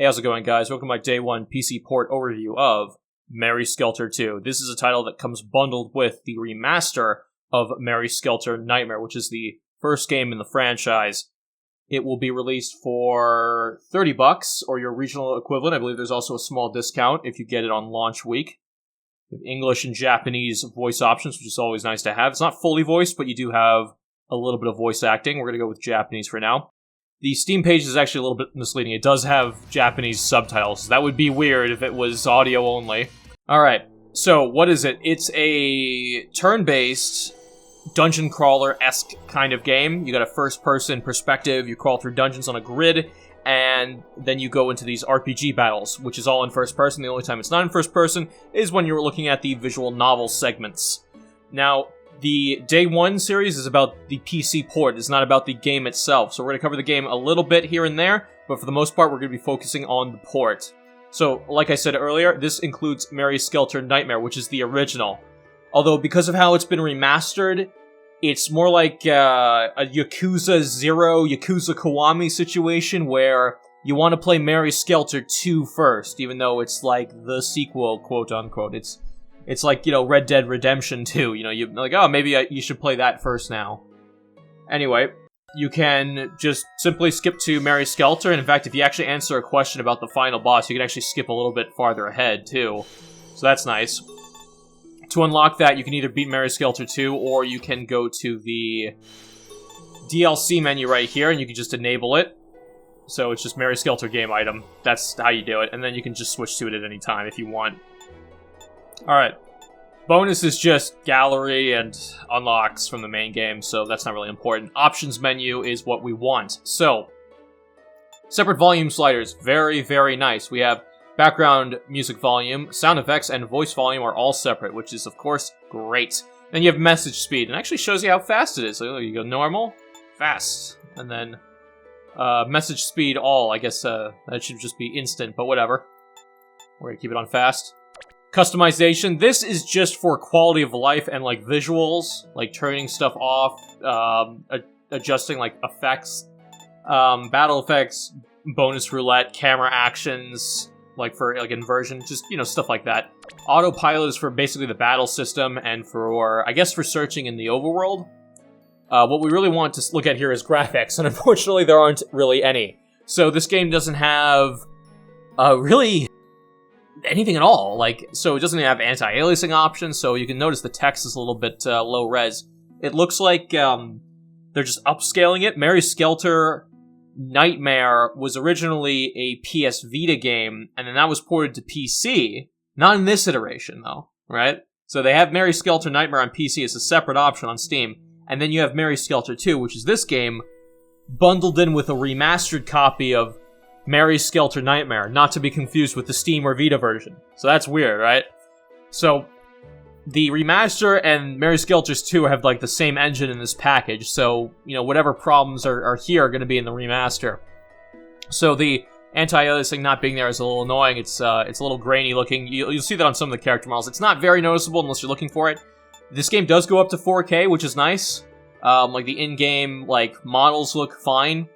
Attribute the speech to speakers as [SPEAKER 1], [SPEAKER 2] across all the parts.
[SPEAKER 1] Hey, how's it going, guys? Welcome to my Day 1 PC port overview of Mary Skelter 2. This is a title that comes bundled with the remaster of Mary Skelter Nightmare, which is the first game in the franchise. It will be released for $30, or your regional equivalent. I believe there's also a small discount if you get it on launch week. You have English and Japanese voice options, which is always nice to have. It's not fully voiced, but you do have a little bit of voice acting. We're going to go with Japanese for now. The Steam page is actually a little bit misleading. It does have Japanese subtitles. That would be weird if it was audio only. Alright, so what is it? It's a turn-based, dungeon crawler-esque kind of game. You got a first-person perspective, you crawl through dungeons on a grid, and then you go into these RPG battles, which is all in first person. The only time it's not in first person is when you're looking at the visual novel segments. Now, the Day 1 series is about the PC port. It's not about the game itself. So we're going to cover the game a little bit here and there, but for the most part, we're going to be focusing on the port. So, like I said earlier, this includes Mary Skelter Nightmare, which is the original. Although, because of how it's been remastered, it's more like a Yakuza 0, Yakuza Kiwami situation where you want to play Mary Skelter 2 first, even though it's like the sequel, quote-unquote. It's like, you know, Red Dead Redemption 2, you know, you're like, oh, maybe you should play that first now. Anyway, you can just simply skip to Mary Skelter, and in fact, if you actually answer a question about the final boss, you can actually skip a little bit farther ahead, too. So that's nice. To unlock that, you can either beat Mary Skelter 2, or you can go to the DLC menu right here, and you can just enable it. So it's just Mary Skelter game item. That's how you do it, and then you can just switch to it at any time if you want. Alright, bonus is just gallery and unlocks from the main game, so that's not really important. Options menu is what we want. So, separate volume sliders, very, very nice. We have background music volume, sound effects, and voice volume are all separate, which is, of course, great. Then you have message speed, and it actually shows you how fast it is. So you go normal, fast, and then message speed all. I guess that should just be instant, but whatever. We're going to keep it on fast. Customization. This is just for quality of life and, like, visuals, like turning stuff off, adjusting, like, effects, battle effects, bonus roulette, camera actions, like, for, like, inversion, just, you know, stuff like that. Autopilot is for basically the battle system and for, I guess, for searching in the overworld. What we really want to look at here is graphics, and unfortunately there aren't really any. So this game doesn't have, really anything at all. Like, so it doesn't have anti-aliasing options, so you can notice the text is a little bit low res. It looks like they're just upscaling it. Mary Skelter Nightmare was originally a PS Vita game, and then that was ported to PC. Not in this iteration, though, right? So they have Mary Skelter Nightmare on PC as a separate option on Steam, and then you have Mary Skelter 2, which is this game, bundled in with a remastered copy of Mary Skelter Nightmare, not to be confused with the Steam or Vita version. So that's weird, right? So, the remaster and Mary Skelter's 2 have, like, the same engine in this package, so, you know, whatever problems are here are going to be in the remaster. So the anti-aliasing not being there is a little annoying. It's a little grainy looking. You'll see that on some of the character models. It's not very noticeable unless you're looking for it. This game does go up to 4K, which is nice. Like, the in-game, like, models look fine,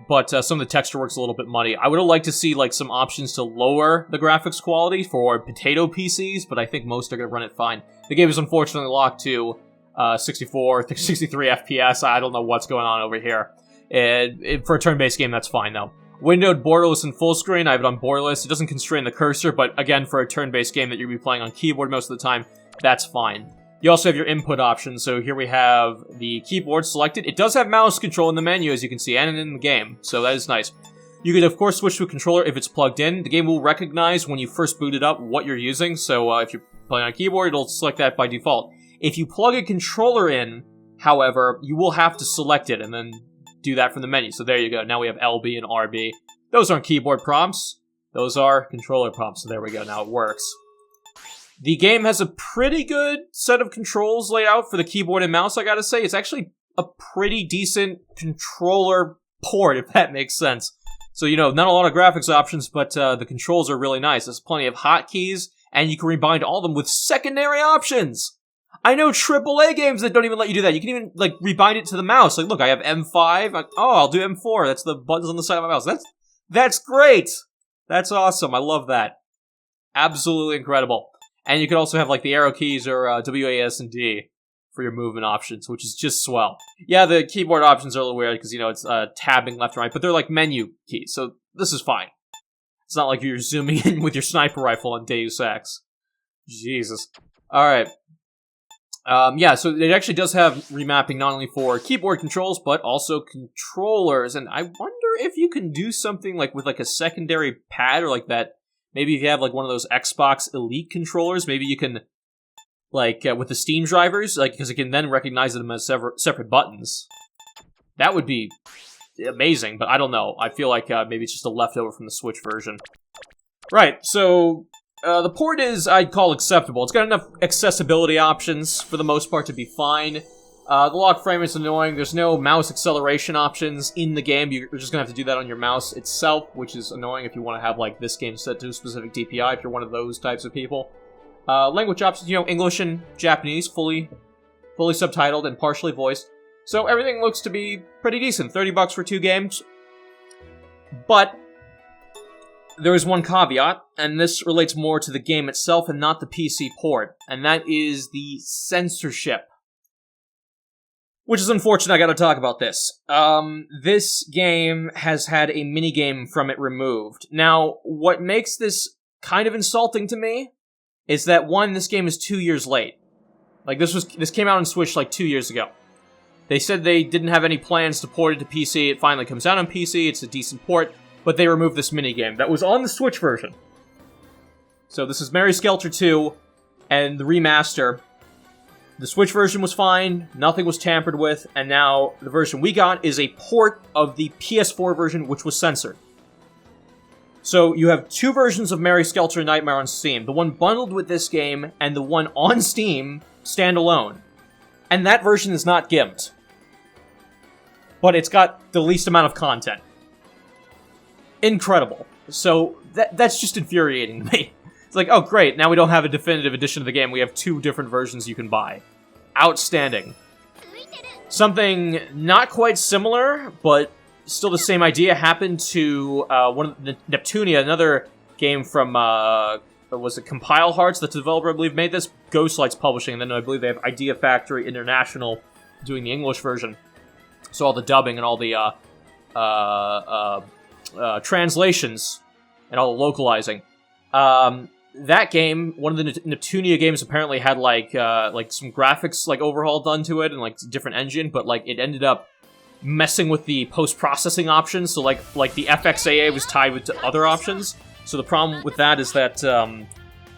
[SPEAKER 1] but some of the texture work's a little bit muddy. I would have liked to see, like, some options to lower the graphics quality for potato PCs, but I think most are going to run it fine. The game is unfortunately locked to 64, 63 FPS. I don't know what's going on over here. For a turn-based game, that's fine, though. Windowed, borderless, and full screen, I have it on borderless. It doesn't constrain the cursor, but again, for a turn-based game that you'll be playing on keyboard most of the time, that's fine. You also have your input options, so here we have the keyboard selected. It does have mouse control in the menu, as you can see, and in the game, so that is nice. You can, of course, switch to a controller if it's plugged in. The game will recognize when you first boot it up what you're using, so if you're playing on a keyboard, it'll select that by default. If you plug a controller in, however, you will have to select it, and then do that from the menu. So there you go, now we have LB and RB. Those aren't keyboard prompts, those are controller prompts, so there we go, now it works. The game has a pretty good set of controls laid out for the keyboard and mouse, I gotta say. It's actually a pretty decent controller port, if that makes sense. So, you know, not a lot of graphics options, but the controls are really nice. There's plenty of hotkeys, and you can rebind all of them with secondary options! I know AAA games that don't even let you do that. You can even, like, rebind it to the mouse. Like, look, I have M5. Oh, I'll do M4. That's the buttons on the side of my mouse. That's great! That's awesome. I love that. Absolutely incredible. And you can also have, like, the arrow keys or W, A, S, and D for your movement options, which is just swell. Yeah, the keyboard options are a little weird because, you know, it's tabbing left and right, but they're like menu keys, so this is fine. It's not like you're zooming in with your sniper rifle on Deus Ex. Jesus. Alright. Yeah, so it actually does have remapping not only for keyboard controls, but also controllers, and I wonder if you can do something like with like a secondary pad or like that. Maybe if you have like one of those Xbox Elite controllers, maybe you can, like, with the Steam drivers, like, because it can then recognize them as separate buttons. That would be amazing, but I don't know. I feel like maybe it's just a leftover from the Switch version. Right, so the port is, I'd call, acceptable. It's got enough accessibility options, for the most part, to be fine. The lock frame is annoying. There's no mouse acceleration options in the game. You're just going to have to do that on your mouse itself, which is annoying if you want to have, like, this game set to a specific DPI, if you're one of those types of people. Language options, you know, English and Japanese, fully subtitled and partially voiced. So everything looks to be pretty decent. $30 for 2 games. But there is one caveat, and this relates more to the game itself and not the PC port, and that is the censorship. Which is unfortunate, I gotta talk about this. This game has had a minigame from it removed. Now, what makes this kind of insulting to me is that, one, this game is 2 years late. Like, this came out on Switch, like, 2 years ago. They said they didn't have any plans to port it to PC. It finally comes out on PC. It's a decent port, but they removed this minigame that was on the Switch version. So this is Mary Skelter 2 and the remaster. The Switch version was fine, nothing was tampered with, and now the version we got is a port of the PS4 version, which was censored. So you have 2 versions of Mary Skelter Nightmare on Steam. The one bundled with this game, and the one on Steam, standalone. And that version is not gimped. But it's got the least amount of content. Incredible. So that's just infuriating to me. It's like, oh great, now we don't have a definitive edition of the game, we have 2 different versions you can buy. Outstanding. Something not quite similar, but still the same idea happened to one of the Neptunia, another game from, was it Compile Hearts, the developer I believe made this? Ghostlight's publishing, and then I believe they have Idea Factory International doing the English version. So all the dubbing and all the translations and all the localizing. That game, one of the Neptunia games, apparently had like some graphics like overhaul done to it and like different engine, but like it ended up messing with the post-processing options. So like the FXAA was tied with other options. So the problem with that is that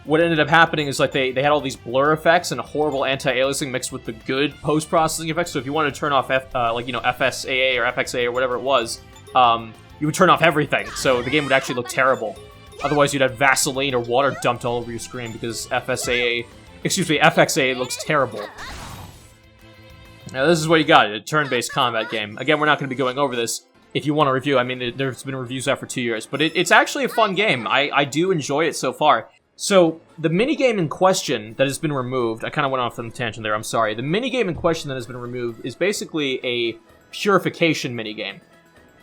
[SPEAKER 1] what ended up happening is like they had all these blur effects and horrible anti-aliasing mixed with the good post-processing effects. So if you wanted to turn off FSAA or FXAA or whatever it was, you would turn off everything. So the game would actually look terrible. Otherwise, you'd have Vaseline or water dumped all over your screen because FXAA looks terrible. Now, this is what you got, a turn-based combat game. Again, we're not going to be going over this. If you want a review, I mean, there's been reviews out for 2 years, but it's actually a fun game. I do enjoy it so far. So, the minigame in question that has been removed, I kind of went off on a tangent there, I'm sorry. The minigame in question that has been removed is basically a purification minigame.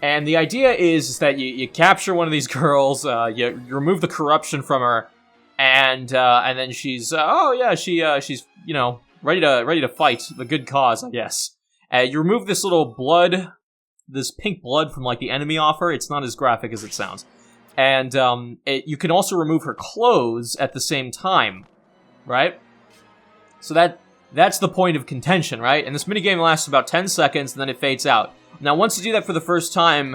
[SPEAKER 1] And the idea is that you capture one of these girls, you remove the corruption from her, and then she's she's ready to fight the good cause, I guess. You remove this little blood, this pink blood from like the enemy off her. It's not as graphic as it sounds, and you can also remove her clothes at the same time, right? So that's the point of contention, right? And this minigame lasts about 10 seconds, and then it fades out. Now, once you do that for the first time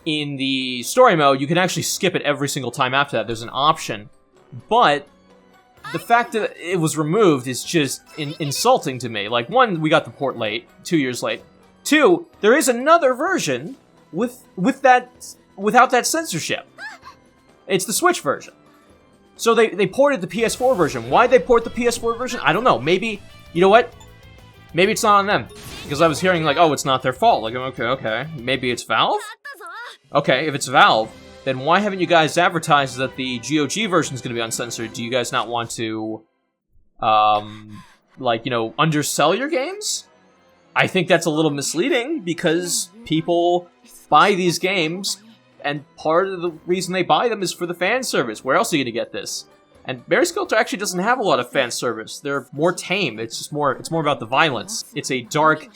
[SPEAKER 1] in the story mode, you can actually skip it every single time after that. There's an option. But the fact that it was removed is just insulting to me. Like, 1, we got the port late, 2 years late. 2, there is another version without that censorship. It's the Switch version. So they ported the PS4 version. Why'd they port the PS4 version? I don't know. Maybe, you know what? Maybe it's not on them. Because I was hearing like, oh, it's not their fault. Like, okay. Maybe it's Valve? Okay, if it's Valve, then why haven't you guys advertised that the GOG version is going to be uncensored? Do you guys not want to, undersell your games? I think that's a little misleading because people buy these games And part of the reason they buy them is for the fan service. Where else are you going to get this? And Mary Skelter actually doesn't have a lot of fan service. They're more tame. It's more about the violence. It's a dark,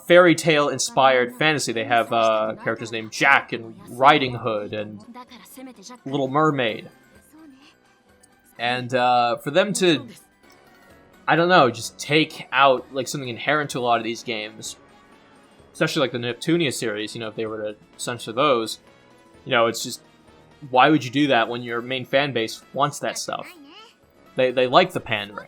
[SPEAKER 1] fairy tale inspired fantasy. They have characters named Jack and Riding Hood and Little Mermaid. And for them to, I don't know, just take out like something inherent to a lot of these games, especially like the Neptunia series, if they were to censor those, it's just, why would you do that when your main fan base wants that stuff? They like the pandering.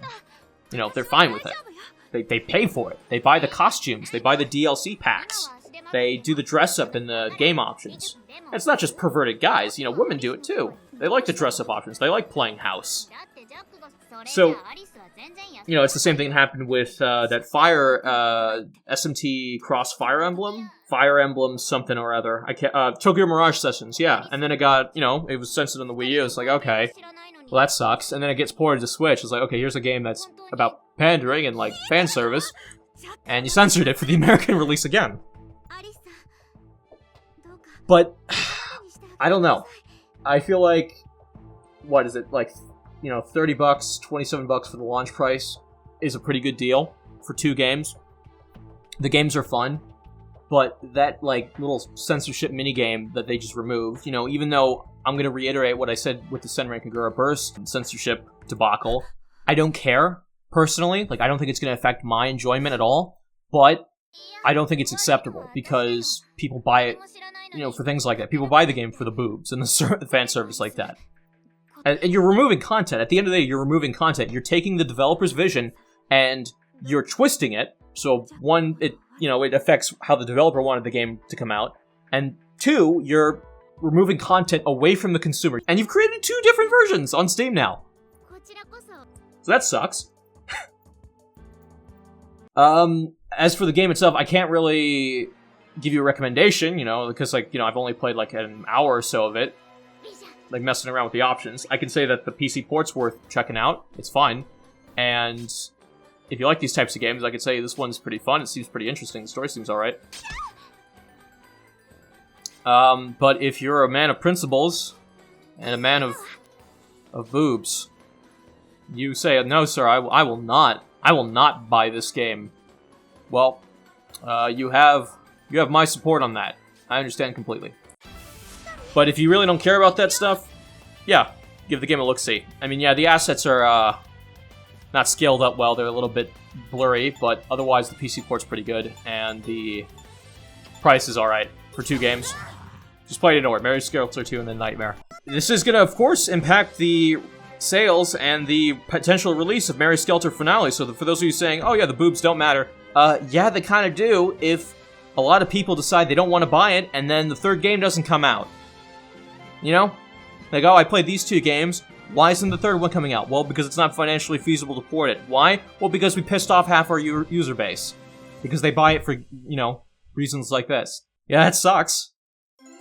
[SPEAKER 1] They're fine with it. They pay for it. They buy the costumes. They buy the DLC packs. They do the dress-up and the game options. And it's not just perverted guys. Women do it too. They like the dress-up options. They like playing house. So, it's the same thing that happened with that Fire, SMT Cross Fire Emblem? Fire Emblem something or other. Tokyo Mirage Sessions, yeah. And then it got, it was censored on the Wii U. It's like, okay, well that sucks. And then it gets ported to Switch. It's like, okay, here's a game that's about pandering and, like, fan service. And you censored it for the American release again. But, I don't know. I feel like, what is it, like, $30, $27 for the launch price is a pretty good deal for 2 games. The games are fun, but that, like, little censorship minigame that they just removed, even though I'm going to reiterate what I said with the Senran Kagura Burst censorship debacle, I don't care, personally. Like, I don't think it's going to affect my enjoyment at all, but I don't think it's acceptable, because people buy it, for things like that. People buy the game for the boobs and the fan service like that. And you're removing content. At the end of the day, you're removing content. You're taking the developer's vision and you're twisting it. So, one, it affects how the developer wanted the game to come out. And 2, you're removing content away from the consumer. And you've created 2 different versions on Steam now. So that sucks. As for the game itself, I can't really give you a recommendation, because, I've only played, like, an hour or so of it. Like, messing around with the options. I can say that the PC port's worth checking out. It's fine. And if you like these types of games, I could say this one's pretty fun. It seems pretty interesting. The story seems alright. But if you're a man of principles and a man of boobs, you say, no, sir, I will not buy this game. Well, you have my support on that. I understand completely. But if you really don't care about that stuff, yeah, give the game a look-see. I mean, yeah, the assets are not scaled up well. They're a little bit blurry, but otherwise the PC port's pretty good, and the price is alright for 2 games. Just play it over. Mary Skelter 2 and then Nightmare. This is going to, of course, impact the sales and the potential release of Mary Skelter Finale. So for those of you saying, oh yeah, the boobs don't matter, yeah, they kind of do if a lot of people decide they don't want to buy it, and then the 3rd game doesn't come out. Like, oh, I played these 2 games. Why isn't the 3rd one coming out? Well, because it's not financially feasible to port it. Why? Well, because we pissed off half our user base. Because they buy it for, reasons like this. Yeah, that sucks.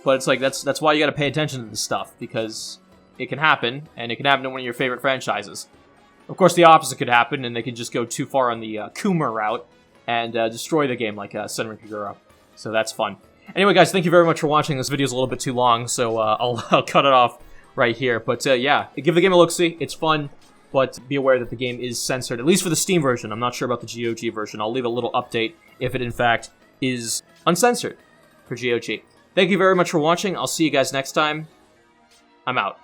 [SPEAKER 1] But it's like, that's why you gotta pay attention to this stuff. Because it can happen, and it can happen to one of your favorite franchises. Of course, the opposite could happen, and they could just go too far on the Kuma route and destroy the game like Senran Kagura. So that's fun. Anyway, guys, thank you very much for watching. This video's a little bit too long, so I'll cut it off right here. But yeah, give the game a look-see. It's fun, but be aware that the game is censored, at least for the Steam version. I'm not sure about the GOG version. I'll leave a little update if it, in fact, is uncensored for GOG. Thank you very much for watching. I'll see you guys next time. I'm out.